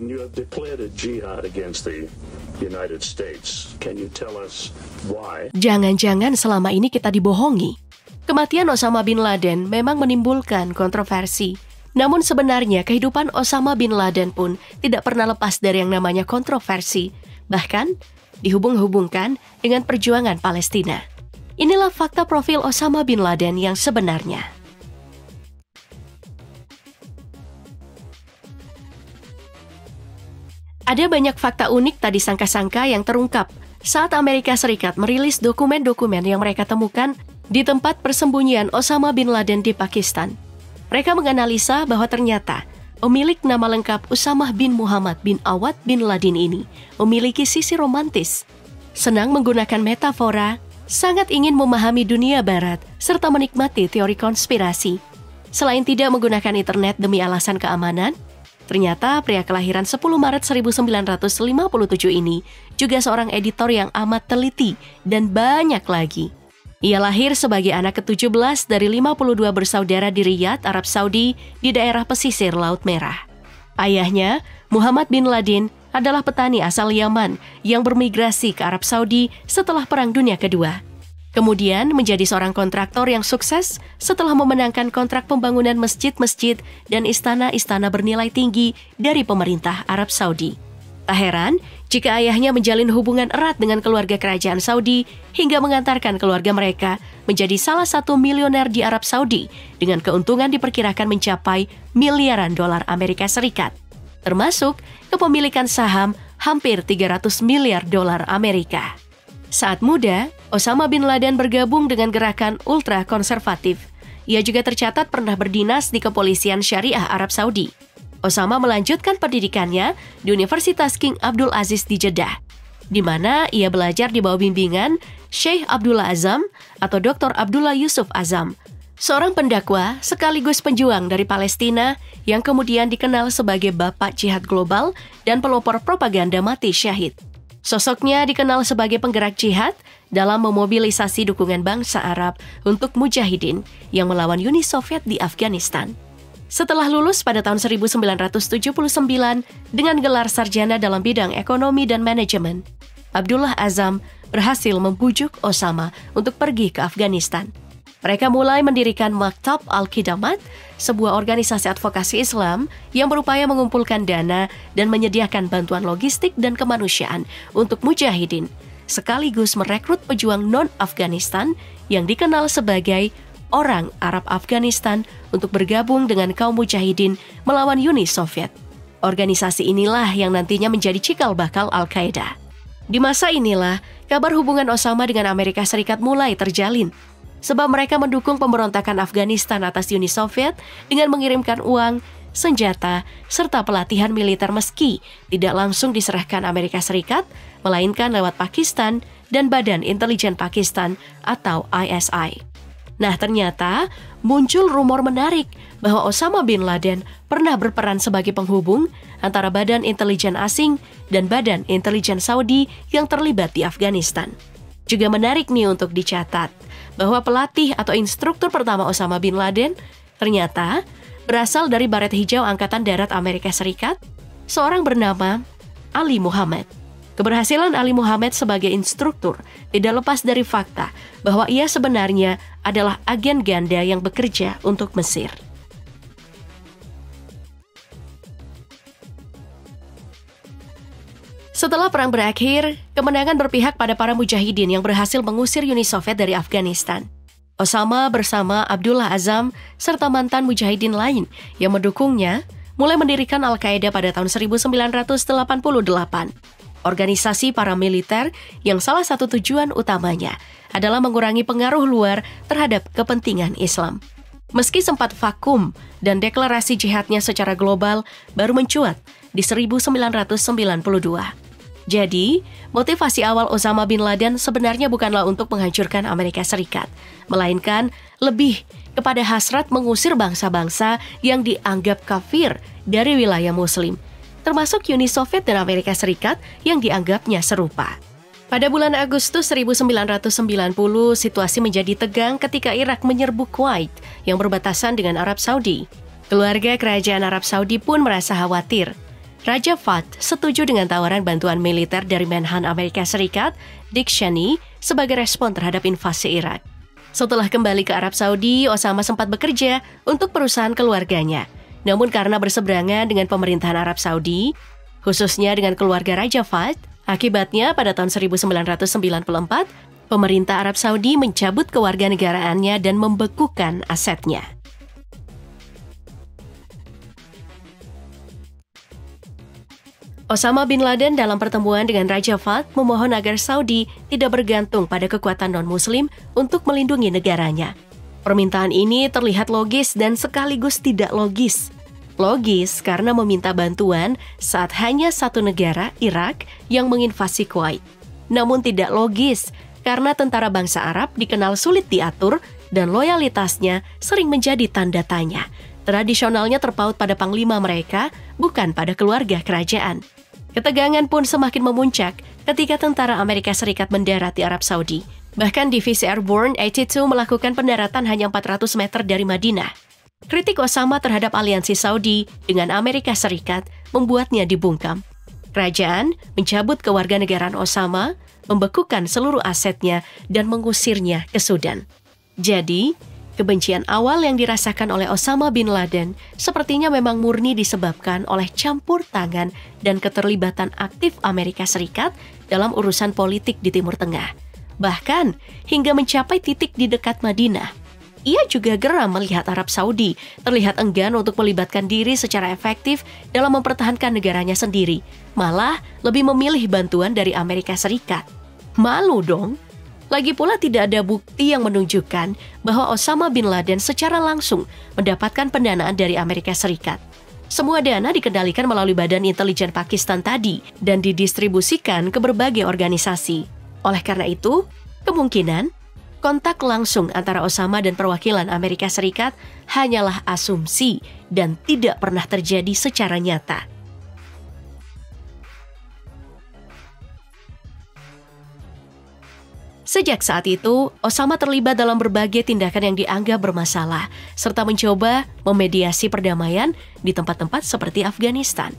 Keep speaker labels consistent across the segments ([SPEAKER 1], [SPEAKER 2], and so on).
[SPEAKER 1] You have declared a jihad against the United States. Can you tell us why?
[SPEAKER 2] Jangan-jangan selama ini kita dibohongi. Kematian Osama bin Laden memang menimbulkan kontroversi. Namun sebenarnya kehidupan Osama bin Laden pun tidak pernah lepas dari yang namanya kontroversi. Bahkan dihubung-hubungkan dengan perjuangan Palestina. Inilah fakta profil Osama bin Laden yang sebenarnya. Ada banyak fakta unik tak disangka-sangka yang terungkap saat Amerika Serikat merilis dokumen-dokumen yang mereka temukan di tempat persembunyian Osama bin Laden di Pakistan. Mereka menganalisa bahwa ternyata pemilik nama lengkap Usamah bin Muhammad bin Awad bin Laden ini memiliki sisi romantis, senang menggunakan metafora, sangat ingin memahami dunia barat, serta menikmati teori konspirasi. Selain tidak menggunakan internet demi alasan keamanan, ternyata pria kelahiran 10 Maret 1957 ini juga seorang editor yang amat teliti dan banyak lagi. Ia lahir sebagai anak ke-17 dari 52 bersaudara di Riyadh, Arab Saudi, di daerah pesisir Laut Merah. Ayahnya, Muhammad bin Laden, adalah petani asal Yaman yang bermigrasi ke Arab Saudi setelah Perang Dunia Kedua. Kemudian menjadi seorang kontraktor yang sukses setelah memenangkan kontrak pembangunan masjid-masjid dan istana-istana bernilai tinggi dari pemerintah Arab Saudi. Tak heran jika ayahnya menjalin hubungan erat dengan keluarga kerajaan Saudi hingga mengantarkan keluarga mereka menjadi salah satu milioner di Arab Saudi dengan keuntungan diperkirakan mencapai miliaran dolar Amerika Serikat, termasuk kepemilikan saham hampir 300 miliar dolar Amerika. Saat muda, Osama bin Laden bergabung dengan gerakan ultra-konservatif. Ia juga tercatat pernah berdinas di kepolisian syariah Arab Saudi. Osama melanjutkan pendidikannya di Universitas King Abdul Aziz di Jeddah, di mana ia belajar di bawah bimbingan Sheikh Abdullah Azam atau Dr. Abdullah Yusuf Azam, seorang pendakwa sekaligus penjuang dari Palestina yang kemudian dikenal sebagai Bapak Jihad Global dan pelopor propaganda mati syahid. Sosoknya dikenal sebagai penggerak jihad dalam memobilisasi dukungan bangsa Arab untuk mujahidin yang melawan Uni Soviet di Afghanistan. Setelah lulus pada tahun 1979 dengan gelar sarjana dalam bidang ekonomi dan manajemen, Abdullah Azam berhasil membujuk Osama untuk pergi ke Afghanistan. Mereka mulai mendirikan Maktab Al-Khidamat, sebuah organisasi advokasi Islam yang berupaya mengumpulkan dana dan menyediakan bantuan logistik dan kemanusiaan untuk mujahidin, sekaligus merekrut pejuang non-Afghanistan yang dikenal sebagai orang Arab Afghanistan untuk bergabung dengan kaum mujahidin melawan Uni Soviet. Organisasi inilah yang nantinya menjadi cikal bakal Al-Qaeda. Di masa inilah, kabar hubungan Osama dengan Amerika Serikat mulai terjalin, sebab mereka mendukung pemberontakan Afghanistan atas Uni Soviet dengan mengirimkan uang, senjata, serta pelatihan militer meski tidak langsung diserahkan Amerika Serikat, melainkan lewat Pakistan dan Badan Intelijen Pakistan atau ISI. Nah, ternyata muncul rumor menarik bahwa Osama bin Laden pernah berperan sebagai penghubung antara Badan Intelijen Asing dan Badan Intelijen Saudi yang terlibat di Afghanistan. Juga menarik nih untuk dicatat bahwa pelatih atau instruktur pertama Osama bin Laden ternyata berasal dari Baret Hijau Angkatan Darat Amerika Serikat, seorang bernama Ali Muhammad. Keberhasilan Ali Muhammad sebagai instruktur tidak lepas dari fakta bahwa ia sebenarnya adalah agen ganda yang bekerja untuk Mesir. Setelah perang berakhir, kemenangan berpihak pada para mujahidin yang berhasil mengusir Uni Soviet dari Afghanistan. Osama bersama Abdullah Azam serta mantan mujahidin lain yang mendukungnya mulai mendirikan Al-Qaeda pada tahun 1988. Organisasi paramiliter yang salah satu tujuan utamanya adalah mengurangi pengaruh luar terhadap kepentingan Islam. Meski sempat vakum dan deklarasi jihadnya secara global baru mencuat di 1992. Jadi, motivasi awal Osama bin Laden sebenarnya bukanlah untuk menghancurkan Amerika Serikat, melainkan lebih kepada hasrat mengusir bangsa-bangsa yang dianggap kafir dari wilayah Muslim, termasuk Uni Soviet dan Amerika Serikat yang dianggapnya serupa. Pada bulan Agustus 1990, situasi menjadi tegang ketika Irak menyerbu Kuwait yang berbatasan dengan Arab Saudi. Keluarga kerajaan Arab Saudi pun merasa khawatir. Raja Fahd setuju dengan tawaran bantuan militer dari Menhan Amerika Serikat, Dick Cheney, sebagai respon terhadap invasi Irak. Setelah kembali ke Arab Saudi, Osama sempat bekerja untuk perusahaan keluarganya. Namun karena berseberangan dengan pemerintahan Arab Saudi, khususnya dengan keluarga Raja Fahd, akibatnya pada tahun 1994, pemerintah Arab Saudi mencabut kewarganegaraannya dan membekukan asetnya. Osama bin Laden dalam pertemuan dengan Raja Fahd memohon agar Saudi tidak bergantung pada kekuatan non-Muslim untuk melindungi negaranya. Permintaan ini terlihat logis dan sekaligus tidak logis. Logis karena meminta bantuan saat hanya satu negara, Irak, yang menginvasi Kuwait. Namun tidak logis karena tentara bangsa Arab dikenal sulit diatur dan loyalitasnya sering menjadi tanda tanya. Tradisionalnya terpaut pada panglima mereka, bukan pada keluarga kerajaan. Ketegangan pun semakin memuncak ketika tentara Amerika Serikat mendarat di Arab Saudi. Bahkan divisi Airborne 82 melakukan pendaratan hanya 400 meter dari Madinah. Kritik Osama terhadap aliansi Saudi dengan Amerika Serikat membuatnya dibungkam. Kerajaan mencabut kewarganegaraan Osama, membekukan seluruh asetnya, dan mengusirnya ke Sudan. Jadi, kebencian awal yang dirasakan oleh Osama bin Laden sepertinya memang murni disebabkan oleh campur tangan dan keterlibatan aktif Amerika Serikat dalam urusan politik di Timur Tengah. Bahkan, hingga mencapai titik di dekat Madinah. Ia juga geram melihat Arab Saudi terlihat enggan untuk melibatkan diri secara efektif dalam mempertahankan negaranya sendiri. Malah, lebih memilih bantuan dari Amerika Serikat. Malu dong. Lagi pula tidak ada bukti yang menunjukkan bahwa Osama bin Laden secara langsung mendapatkan pendanaan dari Amerika Serikat. Semua dana dikendalikan melalui Badan Intelijen Pakistan tadi dan didistribusikan ke berbagai organisasi. Oleh karena itu, kemungkinan kontak langsung antara Osama dan perwakilan Amerika Serikat hanyalah asumsi dan tidak pernah terjadi secara nyata. Sejak saat itu, Osama terlibat dalam berbagai tindakan yang dianggap bermasalah, serta mencoba memediasi perdamaian di tempat-tempat seperti Afghanistan.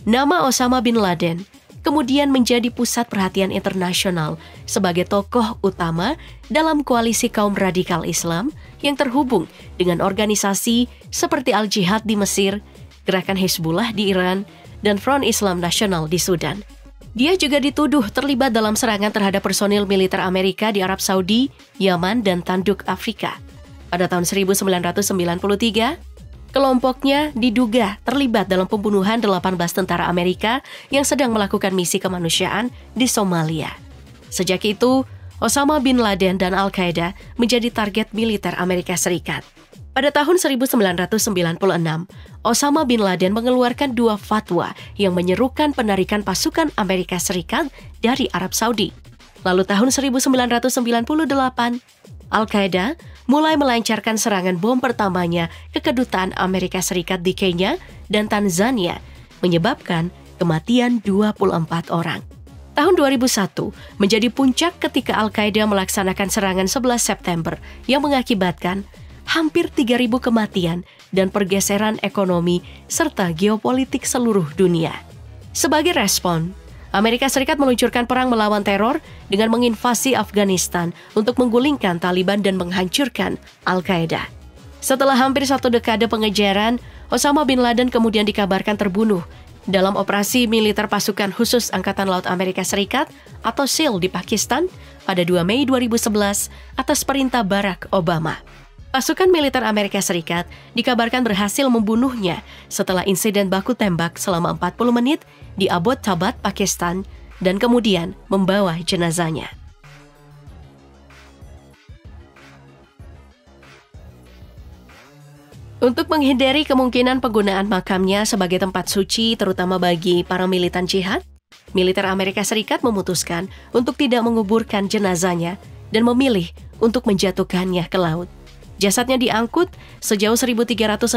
[SPEAKER 2] Nama Osama bin Laden kemudian menjadi pusat perhatian internasional sebagai tokoh utama dalam koalisi kaum radikal Islam yang terhubung dengan organisasi seperti Al-Jihad di Mesir, Gerakan Hizbullah di Iran, dan Front Islam Nasional di Sudan. Dia juga dituduh terlibat dalam serangan terhadap personil militer Amerika di Arab Saudi, Yaman, dan Tanduk Afrika. Pada tahun 1993, kelompoknya diduga terlibat dalam pembunuhan 18 tentara Amerika yang sedang melakukan misi kemanusiaan di Somalia. Sejak itu, Osama bin Laden dan Al-Qaeda menjadi target militer Amerika Serikat. Pada tahun 1996, Osama bin Laden mengeluarkan 2 fatwa yang menyerukan penarikan pasukan Amerika Serikat dari Arab Saudi. Lalu tahun 1998, Al-Qaeda mulai melancarkan serangan bom pertamanya ke kedutaan Amerika Serikat di Kenya dan Tanzania, menyebabkan kematian 24 orang. Tahun 2001 menjadi puncak ketika Al-Qaeda melaksanakan serangan 11 September yang mengakibatkan hampir 3.000 kematian dan pergeseran ekonomi serta geopolitik seluruh dunia. Sebagai respon, Amerika Serikat meluncurkan perang melawan teror dengan menginvasi Afghanistan untuk menggulingkan Taliban dan menghancurkan Al-Qaeda. Setelah hampir 1 dekade pengejaran, Osama bin Laden kemudian dikabarkan terbunuh dalam operasi militer pasukan khusus Angkatan Laut Amerika Serikat atau SEAL di Pakistan pada 2 Mei 2011 atas perintah Barack Obama. Pasukan militer Amerika Serikat dikabarkan berhasil membunuhnya setelah insiden baku tembak selama 40 menit di Abbottabad, Pakistan, dan kemudian membawa jenazahnya. Untuk menghindari kemungkinan penggunaan makamnya sebagai tempat suci, terutama bagi para militan jihad, militer Amerika Serikat memutuskan untuk tidak menguburkan jenazahnya dan memilih untuk menjatuhkannya ke laut. Jasadnya diangkut sejauh 1.367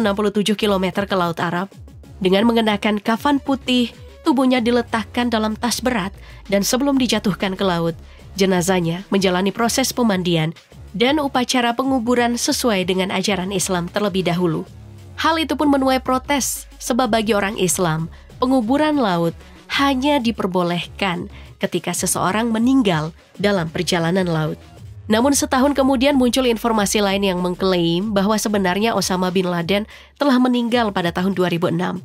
[SPEAKER 2] km ke Laut Arab. Dengan mengenakan kafan putih, tubuhnya diletakkan dalam tas berat dan sebelum dijatuhkan ke laut, jenazahnya menjalani proses pemandian dan upacara penguburan sesuai dengan ajaran Islam terlebih dahulu. Hal itu pun menuai protes, sebab bagi orang Islam, penguburan laut hanya diperbolehkan ketika seseorang meninggal dalam perjalanan laut. Namun setahun kemudian muncul informasi lain yang mengklaim bahwa sebenarnya Osama bin Laden telah meninggal pada tahun 2006.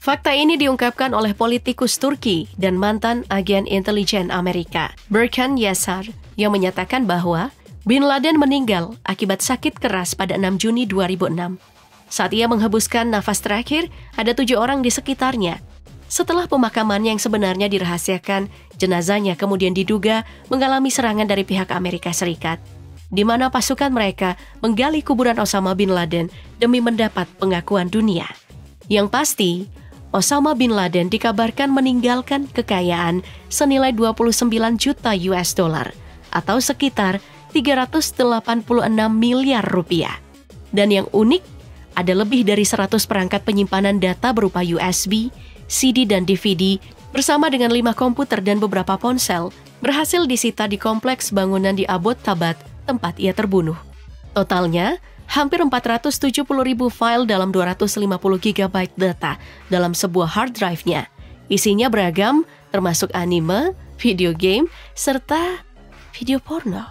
[SPEAKER 2] Fakta ini diungkapkan oleh politikus Turki dan mantan agen intelijen Amerika, Berkan Yasar, yang menyatakan bahwa Bin Laden meninggal akibat sakit keras pada 6 Juni 2006. Saat ia menghembuskan nafas terakhir, ada 7 orang di sekitarnya. Setelah pemakamannya yang sebenarnya dirahasiakan, jenazahnya kemudian diduga mengalami serangan dari pihak Amerika Serikat, di mana pasukan mereka menggali kuburan Osama bin Laden demi mendapat pengakuan dunia. Yang pasti, Osama bin Laden dikabarkan meninggalkan kekayaan senilai 29 juta US dollar atau sekitar 386 miliar rupiah. Dan yang unik, ada lebih dari 100 perangkat penyimpanan data berupa USB, CD dan DVD bersama dengan 5 komputer dan beberapa ponsel berhasil disita di kompleks bangunan di Abbottabad, tempat ia terbunuh. Totalnya, hampir 470.000 file dalam 250 GB data dalam sebuah hard drive-nya. Isinya beragam, termasuk anime, video game, serta video porno.